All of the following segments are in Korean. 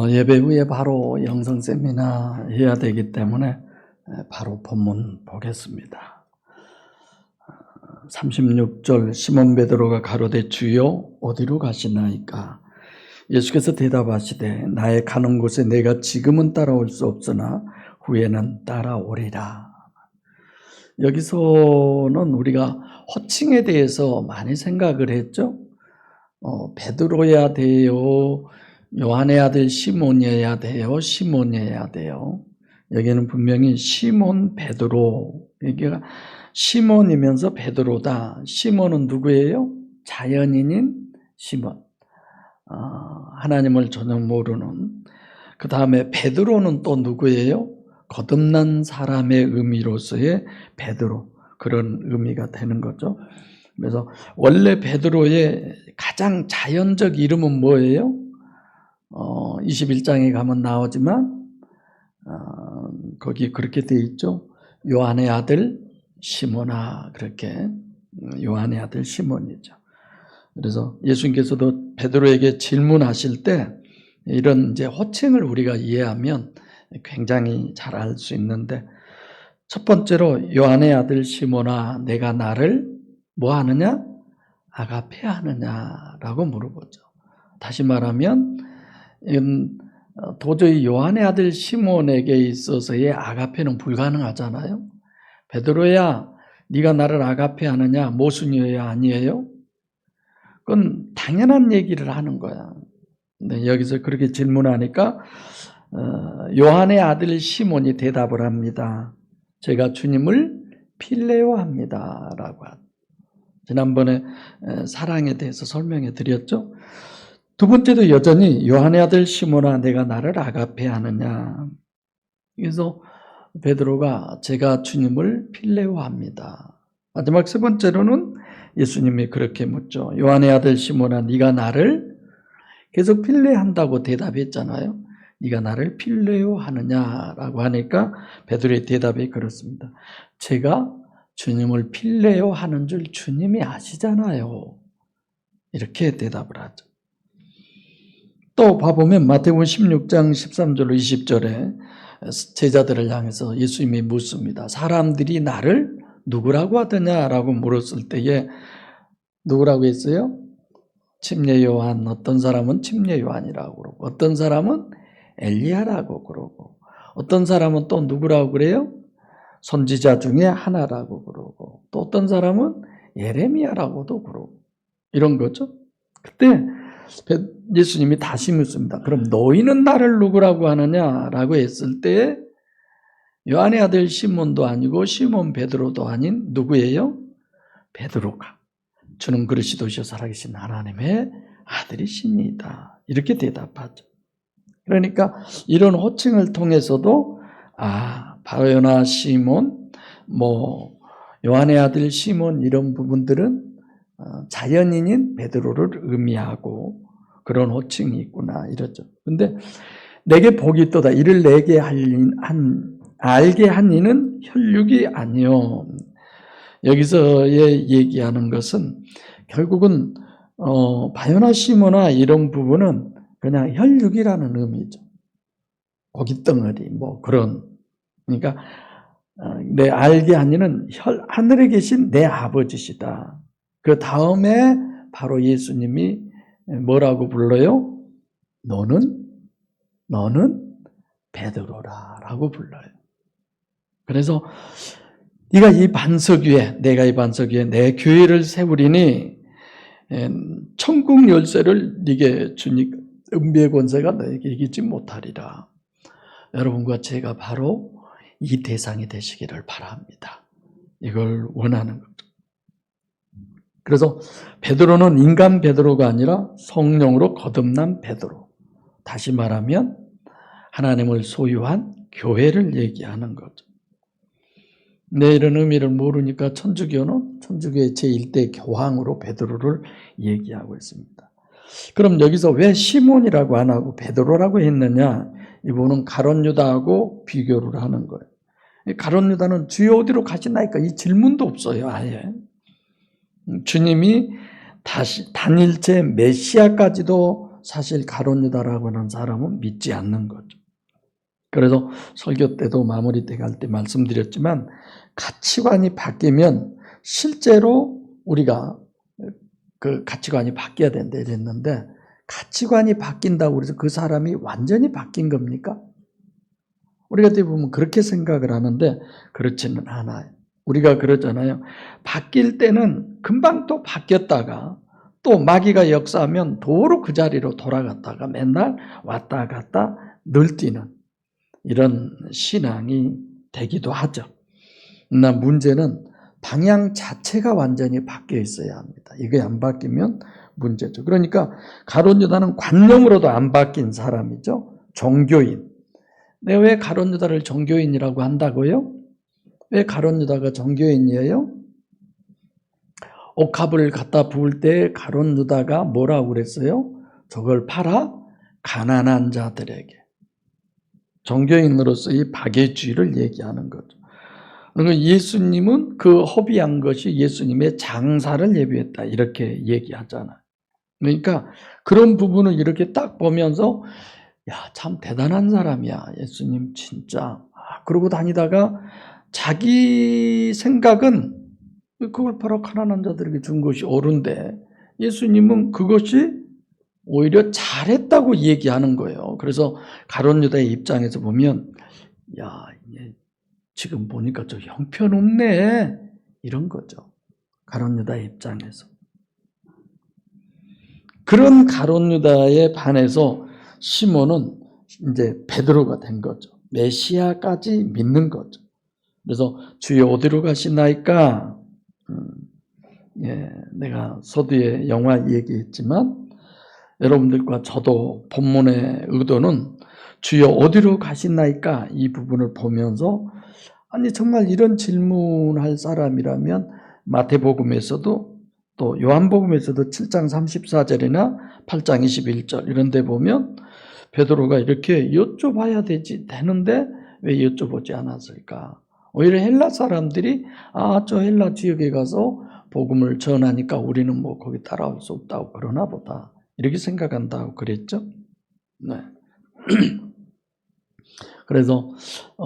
예배 후에 바로 영성 세미나 해야 되기 때문에 바로 본문 보겠습니다. 36절 시몬 베드로가 가로되 주여 어디로 가시나이까? 예수께서 대답하시되 나의 가는 곳에 내가 지금은 따라올 수 없으나 후에는 따라오리라. 여기서는 우리가 호칭에 대해서 많이 생각을 했죠. 베드로야 돼요, 요한의 아들 시몬이어야 돼요, 시몬이어야 돼요. 여기는 분명히 시몬 베드로, 여기가 시몬이면서 베드로다. 시몬은 누구예요? 자연인인 시몬, 하나님을 전혀 모르는. 그 다음에 베드로는 또 누구예요? 거듭난 사람의 의미로서의 베드로, 그런 의미가 되는 거죠. 그래서 원래 베드로의 가장 자연적 이름은 뭐예요? 21장에 가면 나오지만 거기 그렇게 돼 있죠. 요한의 아들 시몬아, 그렇게 요한의 아들 시몬이죠. 그래서 예수님께서도 베드로에게 질문하실 때 이런 이제 호칭을 우리가 이해하면 굉장히 잘 알 수 있는데, 첫 번째로 요한의 아들 시몬아 내가 나를 뭐 하느냐? 아가페 하느냐라고 물어보죠. 다시 말하면 도저히 요한의 아들 시몬에게 있어서의 아가페는 불가능하잖아요. 베드로야 네가 나를 아가페 하느냐? 모순이에요, 아니에요? 그건 당연한 얘기를 하는 거야. 근데 여기서 그렇게 질문하니까 요한의 아들 시몬이 대답을 합니다. 제가 주님을 필레오합니다 라고 하죠. 지난번에 사랑에 대해서 설명해 드렸죠. 두 번째도 여전히 요한의 아들 시몬아 내가 나를 아가페 하느냐. 그래서 베드로가 제가 주님을 필레오합니다. 마지막 세 번째로는 예수님이 그렇게 묻죠. 요한의 아들 시몬아 네가 나를 계속 필레한다고 대답했잖아요. 네가 나를 필레오하느냐라고 하니까 베드로의 대답이 그렇습니다. 제가 주님을 필레오하는 줄 주님이 아시잖아요. 이렇게 대답을 하죠. 또 봐보면 마태복음 16장 13절로 20절에 제자들을 향해서 예수님이 묻습니다. 사람들이 나를 누구라고 하더냐라고 물었을 때에 누구라고 했어요? 침례 요한, 어떤 사람은 침례 요한이라고 그러고, 어떤 사람은 엘리야라고 그러고, 어떤 사람은 또 누구라고 그래요? 선지자 중에 하나라고 그러고, 또 어떤 사람은 예레미야라고도 그러고, 이런 거죠. 그때 예수님이 다시 묻습니다. 그럼 너희는 나를 누구라고 하느냐라고 했을 때 요한의 아들 시몬도 아니고 시몬 베드로도 아닌 누구예요? 베드로가 주는 그리스도시요 살아계신 하나님의 아들이십니다. 이렇게 대답하죠. 그러니까 이런 호칭을 통해서도 바요나 시몬, 요한의 아들 시몬 이런 부분들은 자연인인 베드로를 의미하고 그런 호칭이 있구나 이러죠. 근데 내게 복이 있도다 이를 내게 알게 한 이는 혈육이 아니요. 여기서의 얘기하는 것은 결국은 바요나 시모나 이런 부분은 그냥 혈육이라는 의미죠. 고깃덩어리 그런. 그러니까 내 알게 한 이는 하늘에 계신 내 아버지시다. 그 다음에 바로 예수님이 뭐라고 불러요? 너는 베드로라 라고 불러요. 그래서 네가 이 반석 위에, 내가 이 반석 위에 내 교회를 세우리니 천국 열쇠를 네게 주니까 은비의 권세가 너에게 이기지 못하리라. 여러분과 제가 바로 이 대상이 되시기를 바랍니다. 이걸 원하는 거죠. 그래서 베드로는 인간 베드로가 아니라 성령으로 거듭난 베드로. 다시 말하면 하나님을 소유한 교회를 얘기하는 거죠. 내 이런 의미를 모르니까 천주교는 천주교의 제1대 교황으로 베드로를 얘기하고 있습니다. 그럼 여기서 왜 시몬이라고 안 하고 베드로라고 했느냐? 이분은 가룟 유다하고 비교를 하는 거예요. 가룟 유다는 주여 어디로 가시나이까 이 질문도 없어요, 아예. 주님이 다시 단일체 메시아까지도 사실 가룟 유다라고 하는 사람은 믿지 않는 거죠. 그래서 설교 때도 마무리 때 갈 때 말씀드렸지만 가치관이 바뀌면 실제로 우리가 그 가치관이 바뀌어야 된다 이랬는데 가치관이 바뀐다고 해서 그 사람이 완전히 바뀐 겁니까? 우리가 어떻게 보면 그렇게 생각을 하는데 그렇지는 않아요. 우리가 그러잖아요. 바뀔 때는 금방 또 바뀌었다가 또 마귀가 역사하면 도로 그 자리로 돌아갔다가 맨날 왔다 갔다 늘뛰는 이런 신앙이 되기도 하죠. 그러나 문제는 방향 자체가 완전히 바뀌어 있어야 합니다. 이게 안 바뀌면 문제죠. 그러니까 가룟 유다는 관념으로도 안 바뀐 사람이죠. 종교인. 내가 왜 가룟 유다를 종교인이라고 한다고요? 왜 가룟 유다가 종교인이에요? 옥합을 갖다 부을 때 가룟 유다가 뭐라고 그랬어요? 저걸 팔아 가난한 자들에게. 종교인으로서의 박애주의를 얘기하는 거죠. 그러니까 예수님은 그 허비한 것이 예수님의 장사를 예비했다 이렇게 얘기하잖아요. 그러니까 그런 부분을 이렇게 딱 보면서 야, 참 대단한 사람이야 예수님 진짜. 그러고 다니다가 자기 생각은 그걸 팔아 가난한 자들에게 준 것이 옳은데 예수님은 그것이 오히려 잘했다고 얘기하는 거예요. 그래서 가룟 유다의 입장에서 보면 야, 지금 보니까 저 형편없네 이런 거죠. 가룟 유다의 입장에서. 그런 가룟 유다에 반해서 시몬은 이제 베드로가 된 거죠. 메시아까지 믿는 거죠. 그래서 주여 어디로 가시나이까? 내가 서두에 영화 얘기했지만 여러분들과 저도 본문의 의도는 주여 어디로 가시나이까? 이 부분을 보면서 아니 정말 이런 질문할 사람이라면 마태복음에서도 또 요한복음에서도 7장 34절이나 8장 21절 이런 데 보면 베드로가 이렇게 여쭤봐야 되는데 왜 여쭤보지 않았을까? 오히려 헬라 사람들이 저 헬라 지역에 가서 복음을 전하니까 우리는 뭐 거기 따라올 수 없다고 그러나 보다 이렇게 생각한다고 그랬죠. 네. 그래서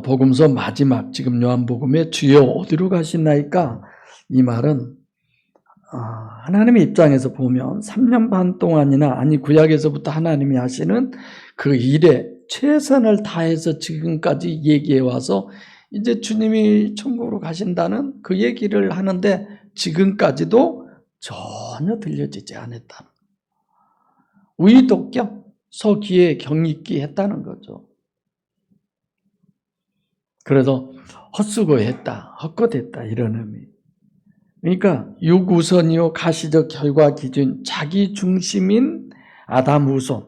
복음서 마지막 지금 요한복음에 주여 어디로 가시나이까? 이 말은 하나님의 입장에서 보면 3년 반 동안이나 아니 구약에서부터 하나님이 하시는 그 일에 최선을 다해서 지금까지 얘기해 와서 이제 주님이 천국으로 가신다는 그 얘기를 하는데 지금까지도 전혀 들려지지 않았다는 의도격 서기에 경있기 했다는 거죠. 그래서 헛수고했다, 헛것했다 이런 의미. 그러니까 육우선이요 가시적 결과 기준 자기 중심인 아담 우선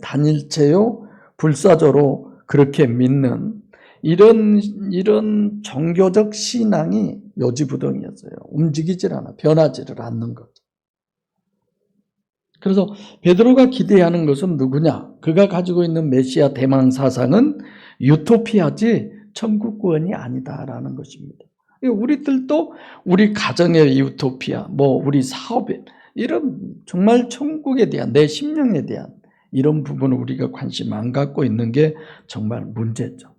단일체요 불사조로 그렇게 믿는 이런 종교적 신앙이 요지부동이었어요. 움직이질 않아, 변하지를 않는 거죠. 그래서 베드로가 기대하는 것은 누구냐? 그가 가지고 있는 메시아 대망 사상은 유토피아지 천국구원이 아니다라는 것입니다. 우리들도 우리 가정의 유토피아, 우리 사업에 이런 정말 천국에 대한 내 심령에 대한 이런 부분을 우리가 관심 안 갖고 있는 게 정말 문제죠.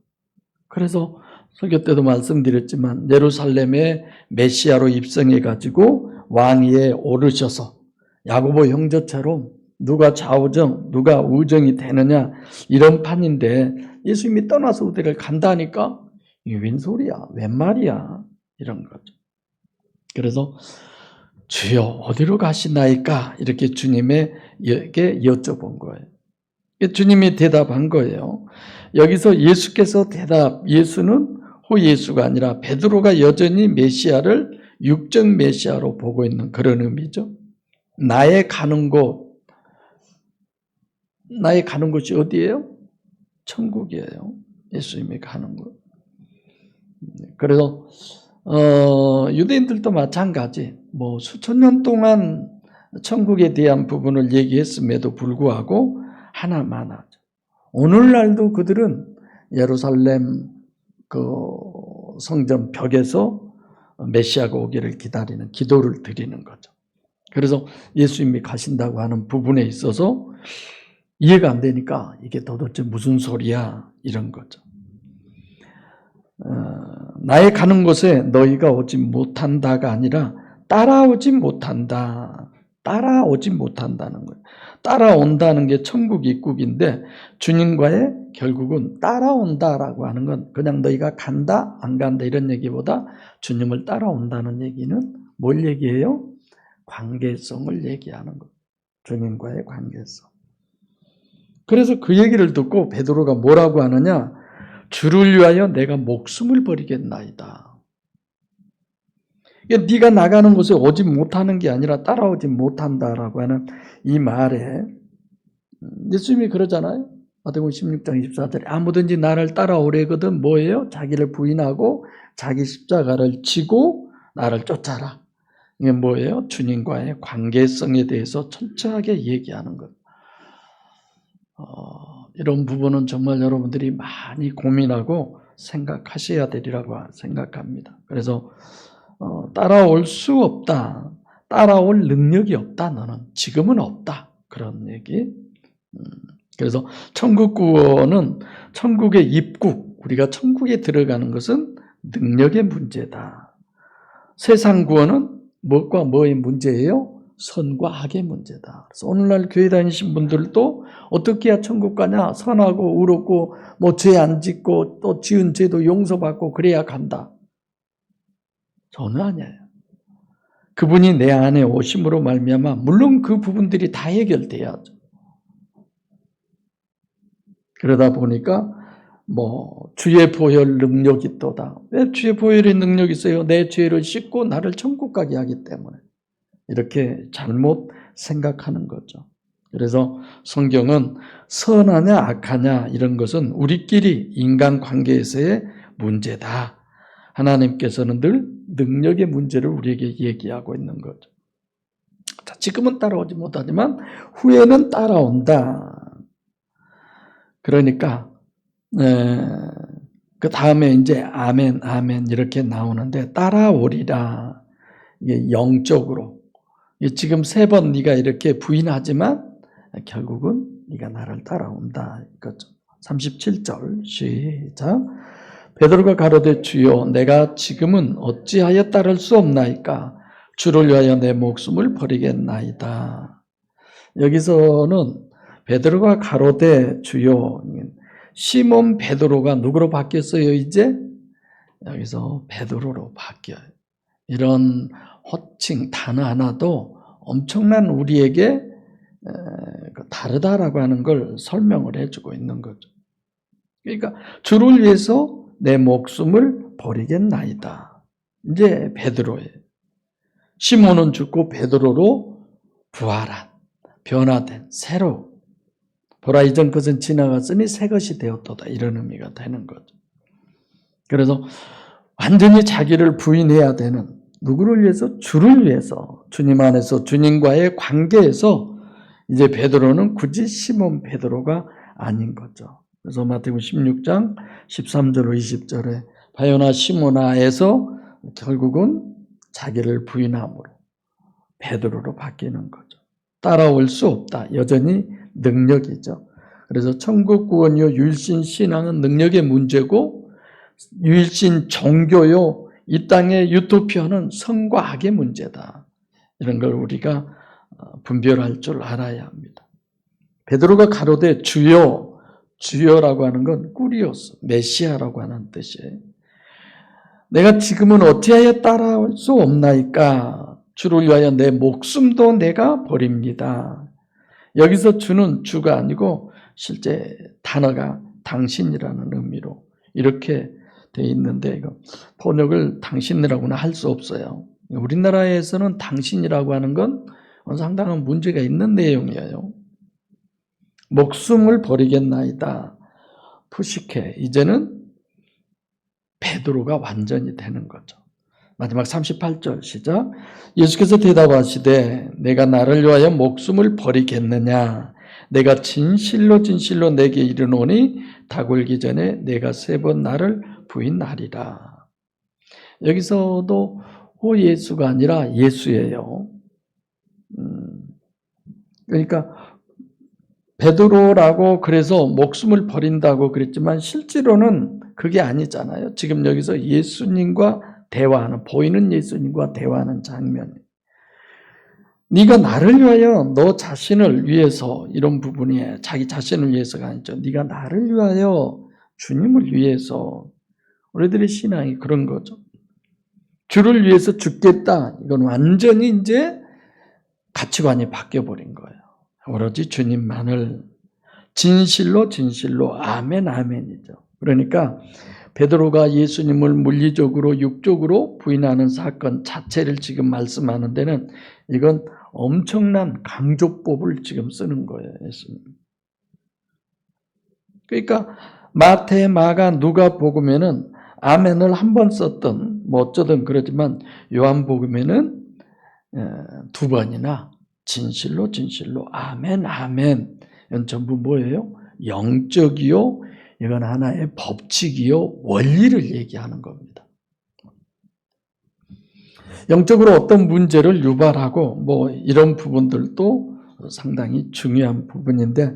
그래서 설교 때도 말씀드렸지만 예루살렘에 메시아로 입성해 가지고 왕위에 오르셔서 야고보 형제처럼 누가 좌우정, 누가 우정이 되느냐 이런 판인데 예수님이 떠나서 어디를 간다니까 이게 웬 소리야, 웬 말이야 이런 거죠. 그래서 주여 어디로 가시나이까 이렇게 주님에게 여쭤본 거예요. 주님이 대답한 거예요. 여기서 예수께서 예수는 호 예수가 아니라 베드로가 여전히 메시아를 육적 메시아로 보고 있는 그런 의미죠. 나의 가는 곳이 어디예요? 천국이에요. 예수님이 가는 곳. 그래서 유대인들도 마찬가지. 수천 년 동안 천국에 대한 부분을 얘기했음에도 불구하고 하나만 하죠. 오늘날도 그들은 예루살렘 그 성전 벽에서 메시아가 오기를 기다리는 기도를 드리는 거죠. 그래서 예수님이 가신다고 하는 부분에 있어서 이해가 안 되니까 이게 도대체 무슨 소리야? 이런 거죠. 나의 가는 곳에 너희가 오지 못한다가 아니라 따라오지 못한다. 따라오지 못한다는 거예요. 따라온다는 게 천국 입국인데 주님과의 결국은 따라온다라고 하는 건 그냥 너희가 간다 안 간다 이런 얘기보다 주님을 따라온다는 얘기는 뭘 얘기해요? 관계성을 얘기하는 거예요. 주님과의 관계성. 그래서 그 얘기를 듣고 베드로가 뭐라고 하느냐? 주를 위하여 내가 목숨을 버리겠나이다. 네가 나가는 곳에 오지 못하는 게 아니라 따라오지 못한다라고 하는 이 말에 예수님이 그러잖아요. 마태복음 16장 24절에 아무든지 나를 따라오려거든 뭐예요? 자기를 부인하고 자기 십자가를 지고 나를 쫓아라. 이게 뭐예요? 주님과의 관계성에 대해서 철저하게 얘기하는 것. 이런 부분은 정말 여러분들이 많이 고민하고 생각하셔야 되리라고 생각합니다. 그래서 따라올 수 없다. 따라올 능력이 없다. 너는 지금은 없다. 그런 얘기. 그래서 천국 구원은 천국의 입국, 우리가 천국에 들어가는 것은 능력의 문제다. 세상 구원은 무엇과 뭐의 문제예요? 선과 악의 문제다. 그래서 오늘날 교회 다니신 분들도 어떻게 해야 천국 가냐? 선하고 의롭고 뭐 죄 안 짓고 또 지은 죄도 용서받고 그래야 간다. 전혀 아니에요. 그분이 내 안에 오심으로 말미암아 물론 그 부분들이 다 해결돼야죠. 그러다 보니까 뭐 주의 보혈 능력이 있도다. 왜 주의 보혈의 능력이 있어요? 내 죄를 씻고 나를 천국 가게 하기 때문에. 이렇게 잘못 생각하는 거죠. 그래서 성경은 선하냐 악하냐 이런 것은 우리끼리 인간관계에서의 문제다. 하나님께서는 늘 능력의 문제를 우리에게 얘기하고 있는 거죠. 자, 지금은 따라오지 못하지만 후에는 따라온다. 그러니까 그 다음에 이제 아멘 아멘 이렇게 나오는데 따라오리라. 이게 영적으로 지금 3번 네가 이렇게 부인하지만 결국은 네가 나를 따라온다. 이거죠. 37절 시작. 베드로가 가로되 주여 내가 지금은 어찌하여 따를 수 없나이까? 주를 위하여 내 목숨을 버리겠나이다. 여기서는 베드로가 가로되 주여 시몬 베드로가 누구로 바뀌었어요 이제? 여기서 베드로로 바뀌어요. 이런 호칭 단어 하나도 엄청난 우리에게 다르다라고 하는 걸 설명을 해주고 있는 거죠. 그러니까 주를 위해서 내 목숨을 버리겠나이다. 이제 베드로예요. 시몬은 죽고 베드로로 부활한, 변화된, 새로 보라 이전 것은 지나갔으니 새 것이 되었도다. 이런 의미가 되는 거죠. 그래서 완전히 자기를 부인해야 되는 누구를 위해서? 주를 위해서 주님 안에서 주님과의 관계에서 이제 베드로는 굳이 시몬 베드로가 아닌 거죠. 그래서 마태복음 16장 13절로 20절에 바요나 시모나에서 결국은 자기를 부인함으로 베드로로 바뀌는 거죠. 따라올 수 없다. 여전히 능력이죠. 그래서 천국 구원이요 유일신 신앙은 능력의 문제고 유일신 종교요 이 땅의 유토피아는 선과 악의 문제다. 이런 걸 우리가 분별할 줄 알아야 합니다. 베드로가 가로되 주여, 주여라고 하는 건 꾸리오스, 메시아라고 하는 뜻이에요. 내가 지금은 어찌하여 따라올 수 없나이까? 주를 위하여 내 목숨도 내가 버립니다. 여기서 주는 주가 아니고 실제 단어가 당신이라는 의미로 이렇게 돼 있는데 이거 번역을 당신이라고는 할 수 없어요. 우리나라에서는 당신이라고 하는 건 상당한 문제가 있는 내용이에요. 목숨을 버리겠나이다. 푸시케. 이제는 베드로가 완전히 되는 거죠. 마지막 38절 시작. 예수께서 대답하시되 내가 나를 위하여 목숨을 버리겠느냐? 내가 진실로 진실로 내게 이르노니 닭울기 전에 내가 3번 나를 부인하리라. 여기서도 예수가 아니라 예수예요. 그러니까 베드로라고 그래서 목숨을 버린다고 그랬지만 실제로는 그게 아니잖아요. 지금 여기서 예수님과 대화하는, 보이는 예수님과 대화하는 장면이. 네가 나를 위하여 너 자신을 위해서, 이런 부분이 자기 자신을 위해서가 아니죠. 네가 나를 위하여, 주님을 위해서. 우리들의 신앙이 그런 거죠. 주를 위해서 죽겠다. 이건 완전히 이제 가치관이 바뀌어버린 거예요. 오로지 주님만을, 진실로 진실로 아멘 아멘이죠. 그러니까 베드로가 예수님을 물리적으로 육적으로 부인하는 사건 자체를 지금 말씀하는 데는 이건 엄청난 강조법을 지금 쓰는 거예요. 예수님. 그러니까 마태, 마가, 누가복음에는 아멘을 한 번 썼던 뭐 어쩌든 그러지만 요한복음에는 2번이나 진실로 진실로 아멘 아멘, 이건 전부 뭐예요? 영적이요, 이건 하나의 법칙이요, 원리를 얘기하는 겁니다. 영적으로 어떤 문제를 유발하고 뭐 이런 부분들도 상당히 중요한 부분인데,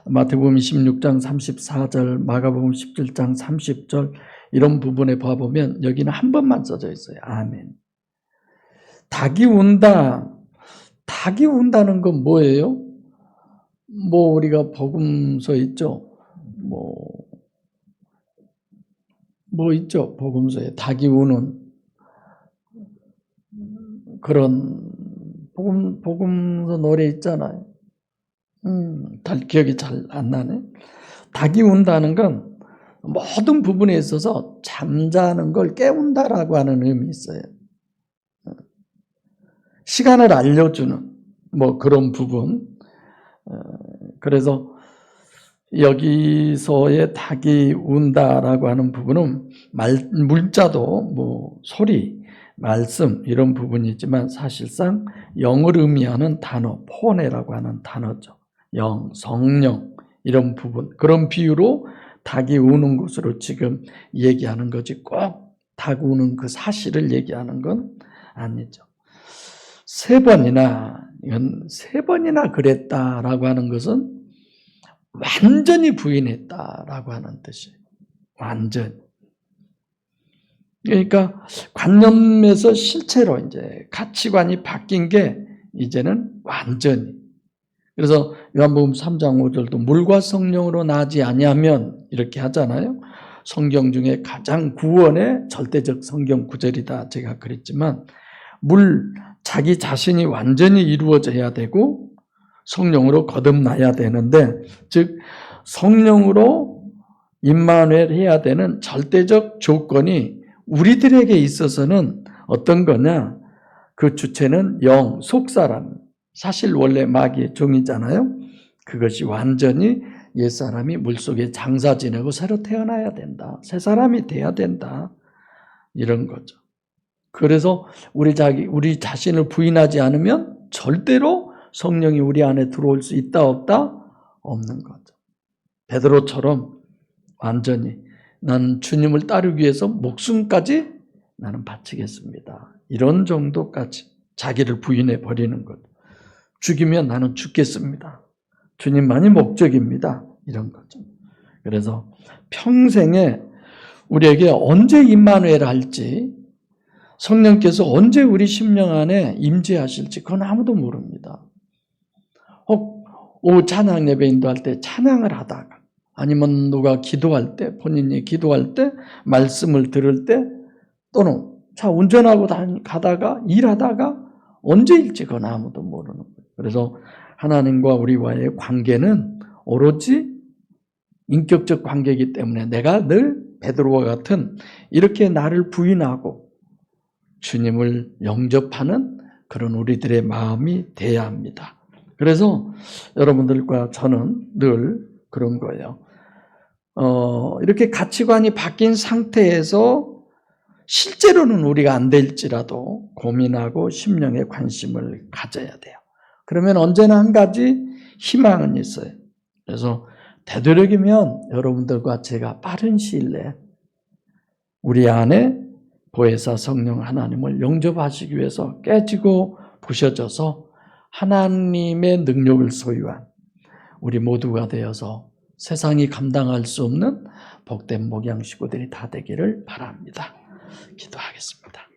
마태복음 26장 34절, 마가복음 17장 30절 이런 부분에 봐보면 여기는 한 번만 써져 있어요. 아멘. 닭이 운다. 닭이 운다는 건 뭐예요? 뭐 우리가 복음서 있죠? 뭐 있죠? 복음서에 닭이 우는 그런 복음서 노래 있잖아요. 기억이 잘 안 나네. 닭이 운다는 건 모든 부분에 있어서 잠자는 걸 깨운다라고 하는 의미 있어요. 시간을 알려주는 뭐 그런 부분. 그래서 여기서의 닭이 운다라고 하는 부분은 물자도 뭐 소리, 말씀 이런 부분이지만 사실상 영을 의미하는 단어, 포네라고 하는 단어죠. 영, 성령 이런 부분, 그런 비유로 닭이 우는 것으로 지금 얘기하는 거지 꼭 닭 우는 그 사실을 얘기하는 건 아니죠. 3번이나, 이건 3번이나 그랬다라고 하는 것은 완전히 부인했다라고 하는 뜻이에요. 완전. 그러니까 관념에서 실체로 이제 가치관이 바뀐 게 이제는 완전히. 그래서 요한복음 3장 5절도 물과 성령으로 나지 아니하면 이렇게 하잖아요. 성경 중에 가장 구원의 절대적 성경 구절이다 제가 그랬지만, 자기 자신이 완전히 이루어져야 되고 성령으로 거듭나야 되는데, 즉 성령으로 임마누엘 해야 되는 절대적 조건이 우리들에게 있어서는 어떤 거냐? 그 주체는 영, 속사람, 사실 원래 마귀의 종이잖아요. 그것이 완전히 옛사람이 물속에 장사 지내고 새로 태어나야 된다. 새 사람이 돼야 된다. 이런 거죠. 그래서 우리 자신을 부인하지 않으면 절대로 성령이 우리 안에 들어올 수 있다 없다? 없는 거죠. 베드로처럼 완전히 나는 주님을 따르기 위해서 목숨까지 나는 바치겠습니다. 이런 정도까지 자기를 부인해 버리는 것. 죽이면 나는 죽겠습니다. 주님만이 목적입니다. 이런 거죠. 그래서 평생에 우리에게 언제 임마누엘 할지, 성령께서 언제 우리 심령 안에 임재하실지 그건 아무도 모릅니다. 혹 오후 찬양 예배 인도할 때 찬양을 하다가, 아니면 누가 기도할 때, 본인이 기도할 때, 말씀을 들을 때, 또는 차 운전하고 가다가 일하다가 언제일지 그건 아무도 모르는 거예요. 그래서 하나님과 우리와의 관계는 오로지 인격적 관계이기 때문에 내가 늘 베드로와 같은 이렇게 나를 부인하고 주님을 영접하는 그런 우리들의 마음이 돼야 합니다. 그래서 여러분들과 저는 늘 그런 거예요. 이렇게 가치관이 바뀐 상태에서 실제로는 우리가 안 될지라도 고민하고 심령에 관심을 가져야 돼요. 그러면 언제나 한 가지 희망은 있어요. 그래서 되도록이면 여러분들과 제가 빠른 시일 내에 우리 안에 보혜사 성령 하나님을 영접하시기 위해서 깨지고 부셔져서 하나님의 능력을 소유한, 우리 모두가 되어서 세상이 감당할 수 없는 복된 목양 식구들이 다 되기를 바랍니다. 기도하겠습니다.